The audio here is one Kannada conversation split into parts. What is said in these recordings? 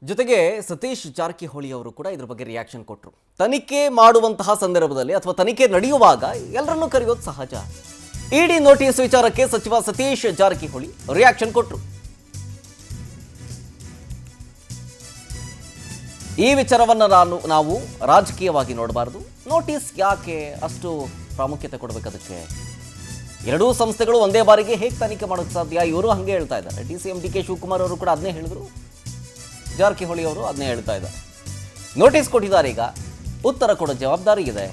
ಜೊತೆಗೆ ಸತೀಶ್ ಜಾರಕಿಹೊಳಿ ಅವರು ಕೂಡ ಇದ್ರ ಬಗ್ಗೆ ರಿಯಾಕ್ಷನ್ ಕೊಟ್ಟರು. ತನಿಖೆ ಮಾಡುವಂತಹ ಸಂದರ್ಭದಲ್ಲಿ ಅಥವಾ ತನಿಖೆ ನಡೆಯುವಾಗ ಎಲ್ಲರನ್ನೂ ಕರೆಯೋದು ಸಹಜ. ಇಡಿ ನೋಟಿಸ್ ವಿಚಾರಕ್ಕೆ ಸಚಿವ ಸತೀಶ್ ಜಾರಕಿಹೊಳಿ ರಿಯಾಕ್ಷನ್ ಕೊಟ್ಟರು. ಈ ವಿಚಾರವನ್ನು ನಾವು ರಾಜಕೀಯವಾಗಿ ನೋಡಬಾರದು. ನೋಟಿಸ್ ಯಾಕೆ ಅಷ್ಟು ಪ್ರಾಮುಖ್ಯತೆ ಕೊಡಬೇಕು? ಅದಕ್ಕೆ ಎರಡೂ ಸಂಸ್ಥೆಗಳು ಒಂದೇ ಬಾರಿಗೆ ಹೇಗೆ ತನಿಖೆ ಮಾಡೋಕ್ಕೆ ಸಾಧ್ಯ? ಇವರು ಹಾಗೆ ಹೇಳ್ತಾ ಇದ್ದಾರೆ. DCM DK ಶಿವಕುಮಾರ್ ಅವರು ಕೂಡ ಅದನ್ನೇ ಹೇಳಿದ್ರು, ಜಾರಕಿಹೊಳಿ ಅವರು ಅದನ್ನೇ ಹೇಳ್ತಾ ಇದ್ದಾರೆ. ನೋಟಿಸ್ ಕೊಟ್ಟಿದ್ದಾರೆ, ಈಗ ಉತ್ತರ ಕೊಡೋ ಜವಾಬ್ದಾರಿ ಇದೆ.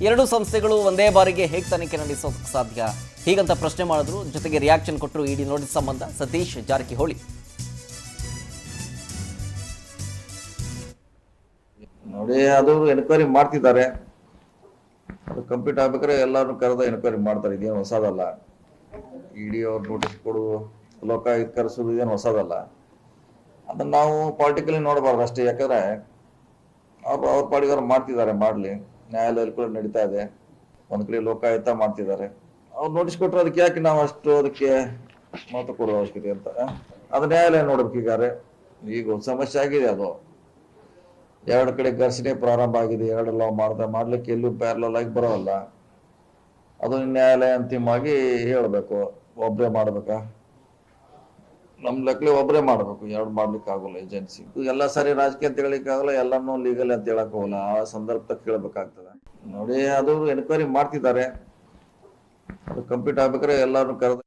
ಎರಡು ಸಂಸ್ಥೆಗಳು ಒಂದೇ ಬಾರಿಗೆ ಹೇಗೆ ತನಿಖೆ ನಡೆಸೋಕೆ ಸಾಧ್ಯ ಹೀಗಂತ ಪ್ರಶ್ನೆ ಮಾಡಿದ್ರು. ಜೊತೆಗೆ ರಿಯಾಕ್ಷನ್ ಕೊಟ್ಟರು ಇಡಿ ನೋಟಿಸ್ ಸಂಬಂಧ ಸತೀಶ್ ಜಾರಕಿಹೊಳಿ. ನೋಡಿ, ಅದು ಎನ್ಕ್ವೈರಿ ಮಾಡ್ತಿದ್ದಾರೆ. ಅದು ಕಂಪ್ಲೀಟ್ ಆಗ್ಬೇಕಾದ್ರೆ ಎಲ್ಲರೂ ಕರೆದ ಎನ್ಕ್ವೈರಿ ಮಾಡ್ತಾರೆ. ಇದೇನು ಹೊಸದಲ್ಲ. ಇಡಿ ಅವ್ರು ನೋಟಿಸ್ ಕೊಡುದು, ಲೋಕಾಯುಕ್ತ ಕರೆಸೋದು ಇದೇನು ಹೊಸದಲ್ಲ. ಅದನ್ನ ನಾವು ಪಾಲಿಟಿಕಲಿ ನೋಡಬಾರ್ದು ಅಷ್ಟೇ. ಯಾಕಂದ್ರೆ ಅವ್ರ ಪಾಡಿಗೆ ಅವ್ರು ಮಾಡ್ತಿದ್ದಾರೆ, ಮಾಡ್ಲಿ. ನ್ಯಾಯಾಲಯದಲ್ಲಿ ಕೂಡ ನಡೀತಾ ಇದೆ. ಒಂದ್ ಕಡೆ ಲೋಕಾಯುಕ್ತ ಮಾಡ್ತಿದ್ದಾರೆ. ಅವ್ರು ನೋಟಿಸ್ ಕೊಟ್ಟರೆ ಅದಕ್ಕೆ ಯಾಕೆ ನಾವು ಅಷ್ಟು ಅದಕ್ಕೆ ಮಹತ್ವ ಕೊಡೋ ಅವಶ್ಯಕತೆ ಅಂತ ಅದು ನ್ಯಾಯಾಲಯ ನೋಡ್ಬೇಕೀಗಾರೆ. ಈಗ ಸಮಸ್ಯೆ ಆಗಿದೆ. ಅದು ಎರಡು ಕಡೆ ಘರ್ಷಣೆ ಪ್ರಾರಂಭ ಆಗಿದೆ. ಎರಡು ಲಾ ಮಾಡ್ಲಿಕ್ಕೆ ಎಲ್ಲೂ ಪ್ಯಾರಲಲ್ ಆಗಿ ಬರೋಲ್ಲ. ಅದು ನ್ಯಾಯಾಲಯ ಅಂತಿಮವಾಗಿ ಹೇಳ್ಬೇಕು, ಒಬ್ರೇ ಮಾಡ್ಬೇಕಾ? ನಮ್ ಲೆಕ್ಕಲೆ ಒಬ್ಬರೇ ಮಾಡ್ಬೇಕು, ಎರಡು ಮಾಡ್ಲಿಕ್ಕೆ ಆಗೋಲ್ಲ. ಏಜೆನ್ಸಿ ಎಲ್ಲ ಸರಿ ರಾಜಕೀಯ ಅಂತ ಹೇಳಿಕ್ ಆಗಲ್ಲ, ಎಲ್ಲಾನು ಲೀಗಲ್ ಅಂತ ಹೇಳಕ್ ಹೋಗಲ್ಲ. ಆ ಸಂದರ್ಭ ಕೇಳ್ಬೇಕಾಗ್ತದೆ. ನೋಡಿ, ಅದು ಎನ್ಕ್ವೈರಿ ಮಾಡ್ತಿದ್ದಾರೆ. ಅದು ಕಂಪ್ಲೀಟ್ ಆಗ್ಬೇಕಾದ್ರೆ ಎಲ್ಲಾರು ಕರೆದ